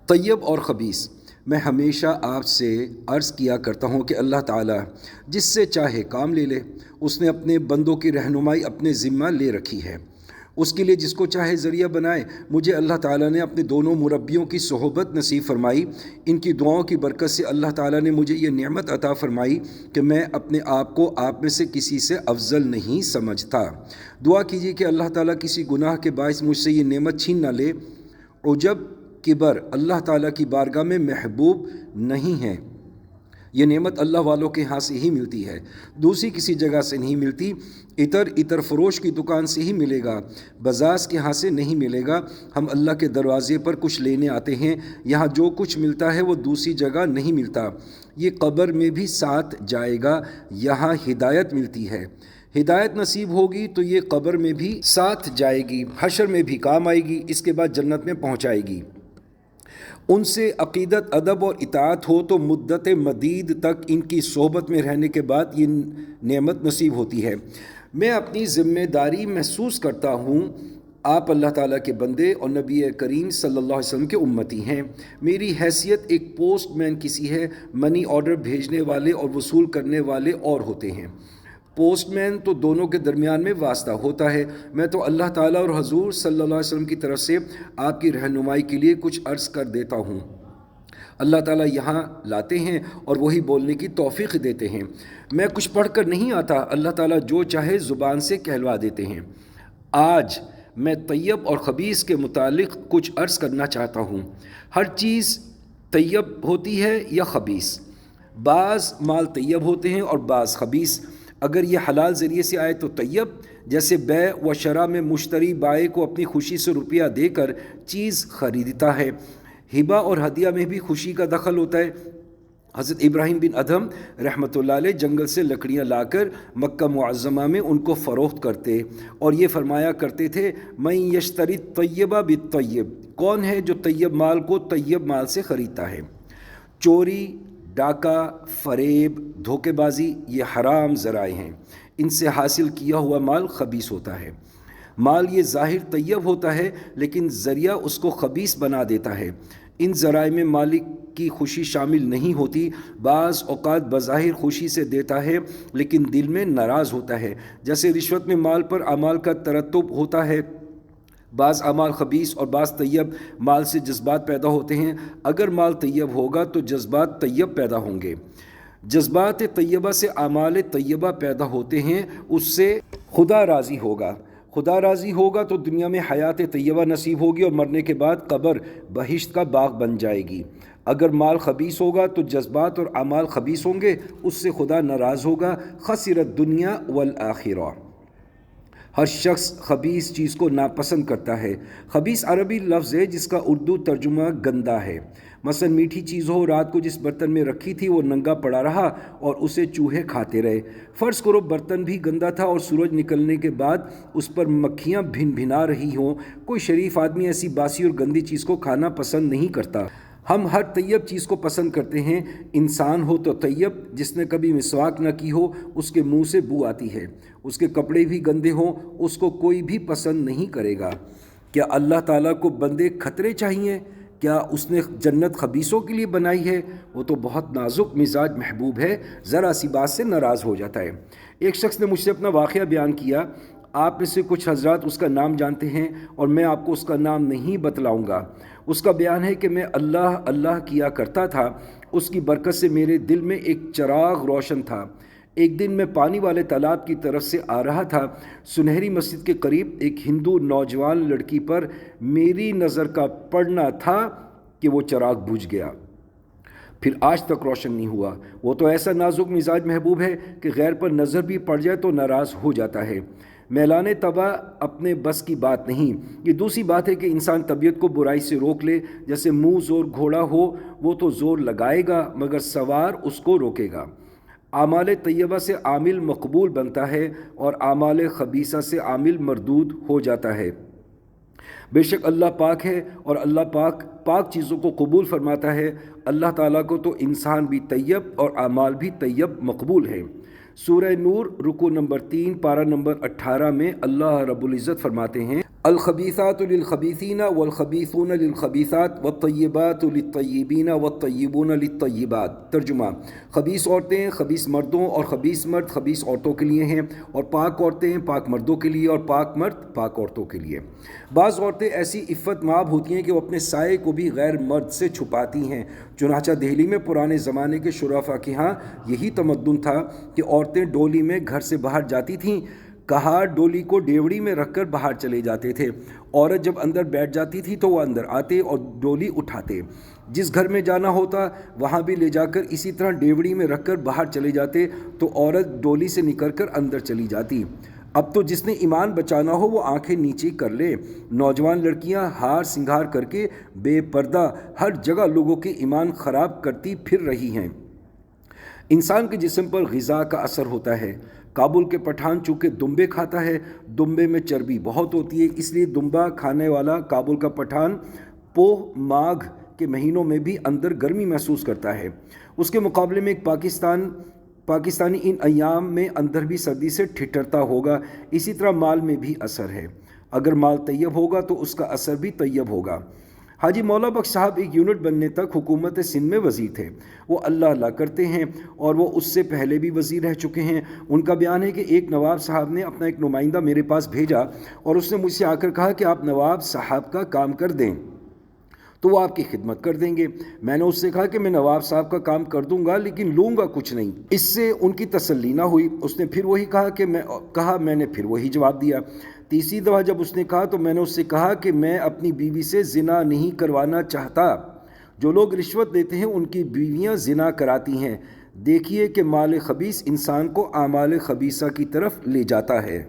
طیب اور خبیث۔ میں ہمیشہ آپ سے عرض کیا کرتا ہوں کہ اللہ تعالیٰ جس سے چاہے کام لے لے، اس نے اپنے بندوں کی رہنمائی اپنے ذمہ لے رکھی ہے، اس کے لیے جس کو چاہے ذریعہ بنائے۔ مجھے اللہ تعالیٰ نے اپنے دونوں مربیوں کی صحبت نصیب فرمائی، ان کی دعاؤں کی برکت سے اللہ تعالیٰ نے مجھے یہ نعمت عطا فرمائی کہ میں اپنے آپ کو آپ میں سے کسی سے افضل نہیں سمجھتا۔ دعا کیجیے کہ اللہ تعالیٰ کسی گناہ کے باعث مجھ سے یہ نعمت چھین نہ لے۔ عجب، کبر اللہ تعالیٰ کی بارگاہ میں محبوب نہیں ہے۔ یہ نعمت اللہ والوں کے ہاں سے ہی ملتی ہے، دوسری کسی جگہ سے نہیں ملتی۔ عطر فروش کی دکان سے ہی ملے گا، بزاز کے ہاں سے نہیں ملے گا۔ ہم اللہ کے دروازے پر کچھ لینے آتے ہیں، یہاں جو کچھ ملتا ہے وہ دوسری جگہ نہیں ملتا۔ یہ قبر میں بھی ساتھ جائے گا، یہاں ہدایت ملتی ہے۔ ہدایت نصیب ہوگی تو یہ قبر میں بھی ساتھ جائے گی، حشر میں بھی کام آئے گی، اس کے بعد جنت میں پہنچائے گی۔ ان سے عقیدت، ادب اور اطاعت ہو تو مدت مدید تک ان کی صحبت میں رہنے کے بعد یہ نعمت نصیب ہوتی ہے۔ میں اپنی ذمہ داری محسوس کرتا ہوں، آپ اللہ تعالیٰ کے بندے اور نبی کریم صلی اللہ علیہ وسلم کے امتی ہیں۔ میری حیثیت ایک پوسٹ مین کی سی ہے، منی آرڈر بھیجنے والے اور وصول کرنے والے اور ہوتے ہیں۔ پوسٹ مین تو دونوں کے درمیان میں واسطہ ہوتا ہے، میں تو اللہ تعالیٰ اور حضور صلی اللہ علیہ وسلم کی طرف سے آپ کی رہنمائی کے لیے کچھ عرض کر دیتا ہوں۔ اللہ تعالیٰ یہاں لاتے ہیں اور وہی بولنے کی توفیق دیتے ہیں۔ میں کچھ پڑھ کر نہیں آتا، اللہ تعالیٰ جو چاہے زبان سے کہلوا دیتے ہیں۔ آج میں طیب اور خبیث کے متعلق کچھ عرض کرنا چاہتا ہوں۔ ہر چیز طیب ہوتی ہے یا خبیث؟ بعض مال طیب ہوتے ہیں اور بعض خبیث۔ اگر یہ حلال ذریعے سے آئے تو طیب، جیسے بیع و شرع میں مشتری بائع کو اپنی خوشی سے روپیہ دے کر چیز خریدتا ہے۔ ہبہ اور ہدیہ میں بھی خوشی کا دخل ہوتا ہے۔ حضرت ابراہیم بن ادہم رحمۃ اللہ علیہ جنگل سے لکڑیاں لا کر مکہ معظمہ میں ان کو فروخت کرتے اور یہ فرمایا کرتے تھے، من یشتری الطیب بالطیب، کون ہے جو طیب مال کو طیب مال سے خریدتا ہے؟ چوری، ڈاکہ، فریب، دھوکے بازی یہ حرام ذرائع ہیں، ان سے حاصل کیا ہوا مال خبیث ہوتا ہے۔ مال یہ ظاہر طیب ہوتا ہے لیکن ذریعہ اس کو خبیث بنا دیتا ہے۔ ان ذرائع میں مالک کی خوشی شامل نہیں ہوتی۔ بعض اوقات بظاہر خوشی سے دیتا ہے لیکن دل میں ناراض ہوتا ہے، جیسے رشوت میں مال پر اعمال کا ترتب ہوتا ہے۔ بعض اعمال خبیث اور بعض طیب مال سے جذبات پیدا ہوتے ہیں۔ اگر مال طیب ہوگا تو جذبات طیب پیدا ہوں گے۔ جذبات طیبہ سے اعمال طیبہ پیدا ہوتے ہیں، اس سے خدا راضی ہوگا۔ خدا راضی ہوگا تو دنیا میں حیات طیبہ نصیب ہوگی اور مرنے کے بعد قبر بہشت کا باغ بن جائے گی۔ اگر مال خبیث ہوگا تو جذبات اور اعمال خبیث ہوں گے، اس سے خدا ناراض ہوگا۔ خسرت دنیا والآخرہ۔ ہر شخص خبیث چیز کو ناپسند کرتا ہے۔ خبیث عربی لفظ ہے جس کا اردو ترجمہ گندا ہے۔ مثلا میٹھی چیز ہو، رات کو جس برتن میں رکھی تھی وہ ننگا پڑا رہا اور اسے چوہے کھاتے رہے۔ فرض کرو برتن بھی گندا تھا اور سورج نکلنے کے بعد اس پر مکھیاں بھن بھنا رہی ہوں۔ کوئی شریف آدمی ایسی باسی اور گندی چیز کو کھانا پسند نہیں کرتا۔ ہم ہر طیب چیز کو پسند کرتے ہیں۔ انسان ہو تو طیب، جس نے کبھی مسواک نہ کی ہو اس کے منہ سے بو آتی ہے، اس کے کپڑے بھی گندے ہوں اس کو کوئی بھی پسند نہیں کرے گا۔ کیا اللہ تعالیٰ کو بندے کھترے چاہیے؟ کیا اس نے جنت خبیثوں کے لیے بنائی ہے؟ وہ تو بہت نازک مزاج محبوب ہے، ذرا سی بات سے ناراض ہو جاتا ہے۔ ایک شخص نے مجھ سے اپنا واقعہ بیان کیا، آپ میں سے کچھ حضرات اس کا نام جانتے ہیں اور میں آپ کو اس کا نام نہیں بتلاؤں گا۔ اس کا بیان ہے کہ میں اللہ اللہ کیا کرتا تھا، اس کی برکت سے میرے دل میں ایک چراغ روشن تھا۔ ایک دن میں پانی والے تالاب کی طرف سے آ رہا تھا، سنہری مسجد کے قریب ایک ہندو نوجوان لڑکی پر میری نظر کا پڑنا تھا کہ وہ چراغ بجھ گیا، پھر آج تک روشن نہیں ہوا۔ وہ تو ایسا نازک مزاج محبوب ہے کہ غیر پر نظر بھی پڑ جائے تو ناراض ہو جاتا ہے۔ میلان طبع اپنے بس کی بات نہیں۔ یہ دوسری بات ہے کہ انسان طبیعت کو برائی سے روک لے، جیسے منہ زور گھوڑا ہو، وہ تو زور لگائے گا مگر سوار اس کو روکے گا۔ اعمال طیبہ سے عامل مقبول بنتا ہے اور اعمال خبیثہ سے عامل مردود ہو جاتا ہے۔ بے شک اللہ پاک ہے اور اللہ پاک چیزوں کو قبول فرماتا ہے۔ اللہ تعالیٰ کو تو انسان بھی طیب اور اعمال بھی طیب مقبول ہے۔ سورہ نور رکوع نمبر 3 پارہ نمبر 18 میں اللہ رب العزت فرماتے ہیں، الخبیثات للخبیثین والخبیثون للخبیثات والطیبات للطیبین والطیبون للطیبات۔ ترجمہ: خبیث عورتیں خبیث مردوں اور خبیث مرد خبیث عورتوں کے لیے ہیں، اور پاک عورتیں پاک مردوں کے لیے اور پاک مرد پاک عورتوں کے لیے۔ بعض عورتیں ایسی عفت مآب ہوتی ہیں کہ وہ اپنے سائے کو بھی غیر مرد سے چھپاتی ہیں، چنانچہ دہلی میں پرانے زمانے کے شرفاء کے ہاں یہی تمدن تھا کہ عورتیں ڈولی میں گھر سے باہر جاتی تھیں، کہاڑ ڈولی کو ڈیوڑی میں رکھ کر باہر چلے جاتے تھے۔ عورت جب اندر بیٹھ جاتی تھی تو وہ اندر آتے اور ڈولی اٹھاتے، جس گھر میں جانا ہوتا وہاں بھی لے جا کر اسی طرح ڈیوڑی میں رکھ کر باہر چلے جاتے تو عورت ڈولی سے نکل کر اندر چلی جاتی۔ اب تو جس نے ایمان بچانا ہو وہ آنکھیں نیچی کر لے۔ نوجوان لڑکیاں ہار سنگھار کر کے بے پردہ ہر جگہ لوگوں کے ایمان خراب کرتی پھر رہی ہیں۔ انسان کے جسم پر غذا کا اثر ہوتا ہے۔ کابل کے پٹھان چونکہ دمبے کھاتا ہے، دمبے میں چربی بہت ہوتی ہے، اس لیے دمبا کھانے والا کابل کا پٹھان پوہ ماگھ کے مہینوں میں بھی اندر گرمی محسوس کرتا ہے۔ اس کے مقابلے میں ایک پاکستانی ان ایام میں اندر بھی سردی سے ٹھٹھرتا ہوگا۔ اسی طرح مال میں بھی اثر ہے، اگر مال طیب ہوگا تو اس کا اثر بھی طیب ہوگا۔ حاجی مولا بخش صاحب ایک یونٹ بننے تک حکومت سندھ میں وزیر تھے۔ وہ اللہ اللہ کرتے ہیں اور وہ اس سے پہلے بھی وزیر رہ چکے ہیں۔ ان کا بیان ہے کہ ایک نواب صاحب نے اپنا ایک نمائندہ میرے پاس بھیجا اور اس نے مجھ سے آ کر کہا کہ آپ نواب صاحب کا کام کر دیں تو وہ آپ کی خدمت کر دیں گے۔ میں نے اس سے کہا کہ میں نواب صاحب کا کام کر دوں گا لیکن لوں گا کچھ نہیں۔ اس سے ان کی تسلی نہ ہوئی۔ اس نے پھر وہی کہا میں نے پھر وہی جواب دیا۔ تیسری دفعہ جب اس نے کہا تو میں نے اس سے کہا کہ میں اپنی بیوی سے زنا نہیں کروانا چاہتا۔ جو لوگ رشوت دیتے ہیں ان کی بیویاں زنا کراتی ہیں۔ دیکھیے کہ مال خبیث انسان کو اعمال خبیثہ کی طرف لے جاتا ہے۔